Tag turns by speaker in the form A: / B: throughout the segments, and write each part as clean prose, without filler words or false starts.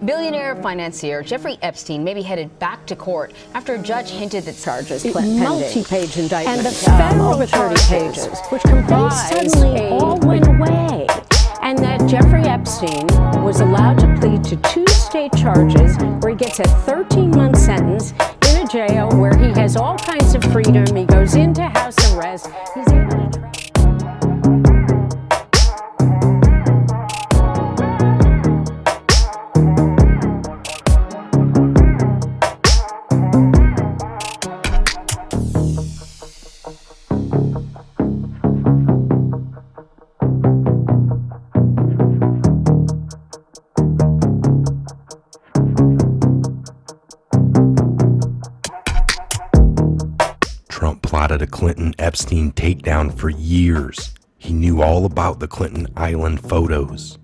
A: Billionaire financier Jeffrey Epstein may be headed back to court after a judge hinted that charges pending.
B: Multi-page indictment.
C: And the federal
B: over 30
C: charges,
B: pages, which comprised
C: suddenly all went away. And that Jeffrey Epstein was allowed to plead to 2 state charges where he gets a 13-month sentence in a jail where he has all kinds of freedom. He goes into house arrest. He's able to travel.
D: Trump plotted a Clinton-Epstein takedown for years. He knew all about the Clinton Island photos.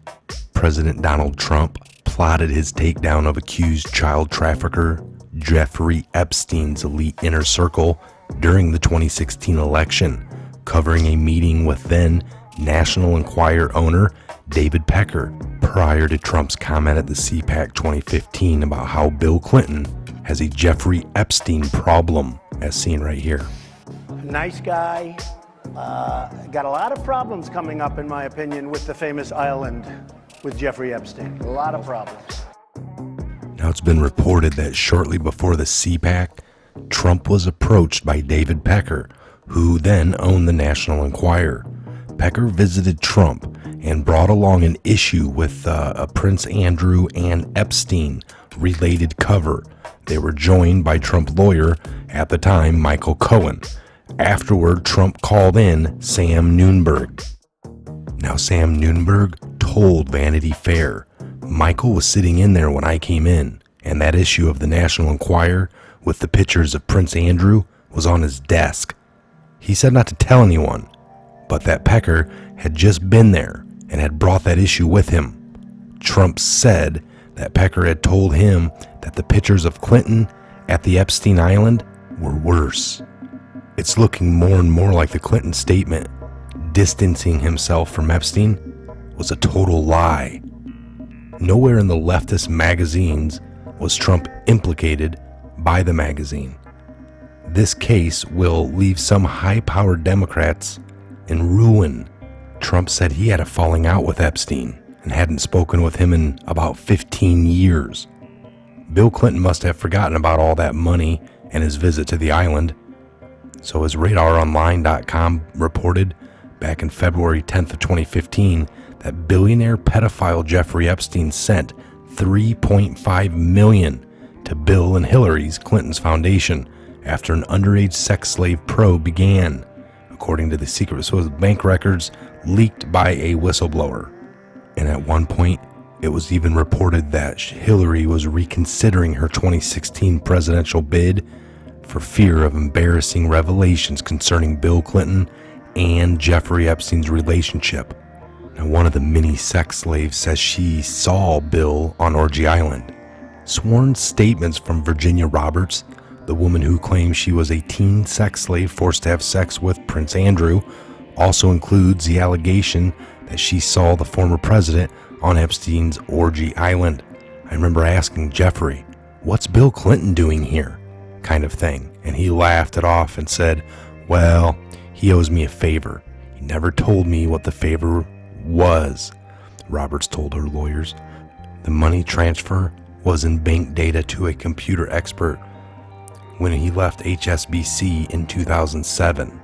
D: President Donald Trump plotted his takedown of accused child trafficker Jeffrey Epstein's elite inner circle during the 2016 election, covering a meeting with then National Enquirer owner David Pecker prior to Trump's comment at the CPAC 2015 about how Bill Clinton has a Jeffrey Epstein problem, as seen right here.
E: Nice guy, got a lot of problems coming up, in my opinion, with the famous island with Jeffrey Epstein. A lot of problems.
D: Now it's been reported that shortly before the CPAC, Trump was approached by David Pecker, who then owned the National Enquirer. Pecker visited Trump and brought along an issue with a Prince Andrew and Epstein related cover. They were joined by Trump lawyer at the time, Michael Cohen. Afterward, Trump called in Sam Nunberg. Now, Sam Nunberg told Vanity Fair, Michael was sitting in there when I came in, and that issue of the National Enquirer with the pictures of Prince Andrew was on his desk. He said not to tell anyone, but that Pecker had just been there and had brought that issue with him. Trump said that Pecker had told him that the pictures of Clinton at the Epstein Island were worse. It's looking more and more like the Clinton statement, distancing himself from Epstein, was a total lie. Nowhere in the leftist magazines was Trump implicated by the magazine. This case will leave some high-powered Democrats in ruin. Trump said he had a falling out with Epstein and hadn't spoken with him in about 15 years. Bill Clinton must have forgotten about all that money and his visit to the island. So as RadarOnline.com reported back in February 10th of 2015, that billionaire pedophile Jeffrey Epstein sent $3.5 million to Bill and Hillary Clinton's foundation after an underage sex slave probe began, according to the secret Swiss bank records leaked by a whistleblower. And at one point, it was even reported that Hillary was reconsidering her 2016 presidential bid for fear of embarrassing revelations concerning Bill Clinton and Jeffrey Epstein's relationship. Now, one of the many sex slaves says she saw Bill on Orgy Island. Sworn statements from Virginia Roberts, the woman who claims she was a teen sex slave forced to have sex with Prince Andrew, also includes the allegation that she saw the former president on Epstein's Orgy Island. I remember asking Jeffrey, "What's Bill Clinton doing here?" kind of thing. And he laughed it off and said, "Well, he owes me a favor. He never told me what the favor was," Roberts told her lawyers. The money transfer was in bank data to a computer expert when he left HSBC in 2007.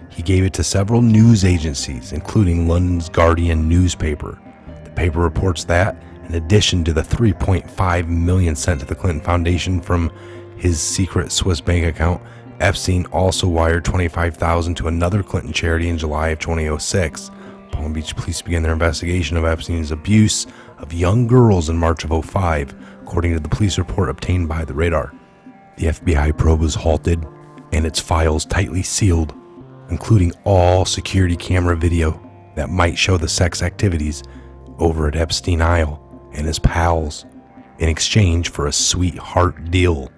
D: He gave it to several news agencies, including London's Guardian newspaper. The paper reports that, in addition to the $3.5 million sent to the Clinton Foundation from his secret Swiss bank account, Epstein also wired $25,000 to another Clinton charity in July of 2006. Palm Beach police began their investigation of Epstein's abuse of young girls in March of 2005, according to the police report obtained by the Radar. The FBI probe was halted and its files tightly sealed, including all security camera video that might show the sex activities over at Epstein Isle and his pals in exchange for a sweetheart deal.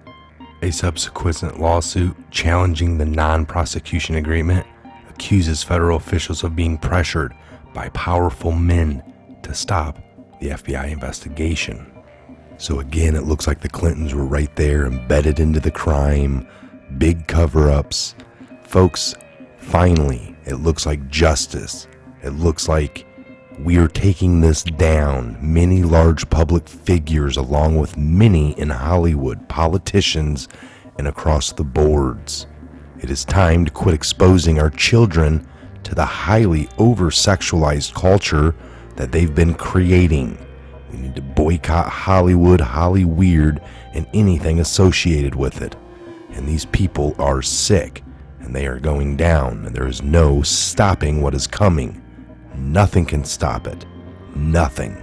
D: A subsequent lawsuit challenging the non-prosecution agreement accuses federal officials of being pressured by powerful men to stop the FBI investigation. So again, it looks like the Clintons were right there, embedded into the crime, big cover-ups. Folks, finally, it looks like justice. It looks like we are taking this down. Many large public figures, along with many in Hollywood, politicians, and across the boards. It is time to quit exposing our children to the highly over-sexualized culture that they've been creating. We need to boycott Hollywood, Hollyweird, and anything associated with it. And these people are sick, and they are going down, and there is no stopping what is coming. Nothing can stop it. Nothing.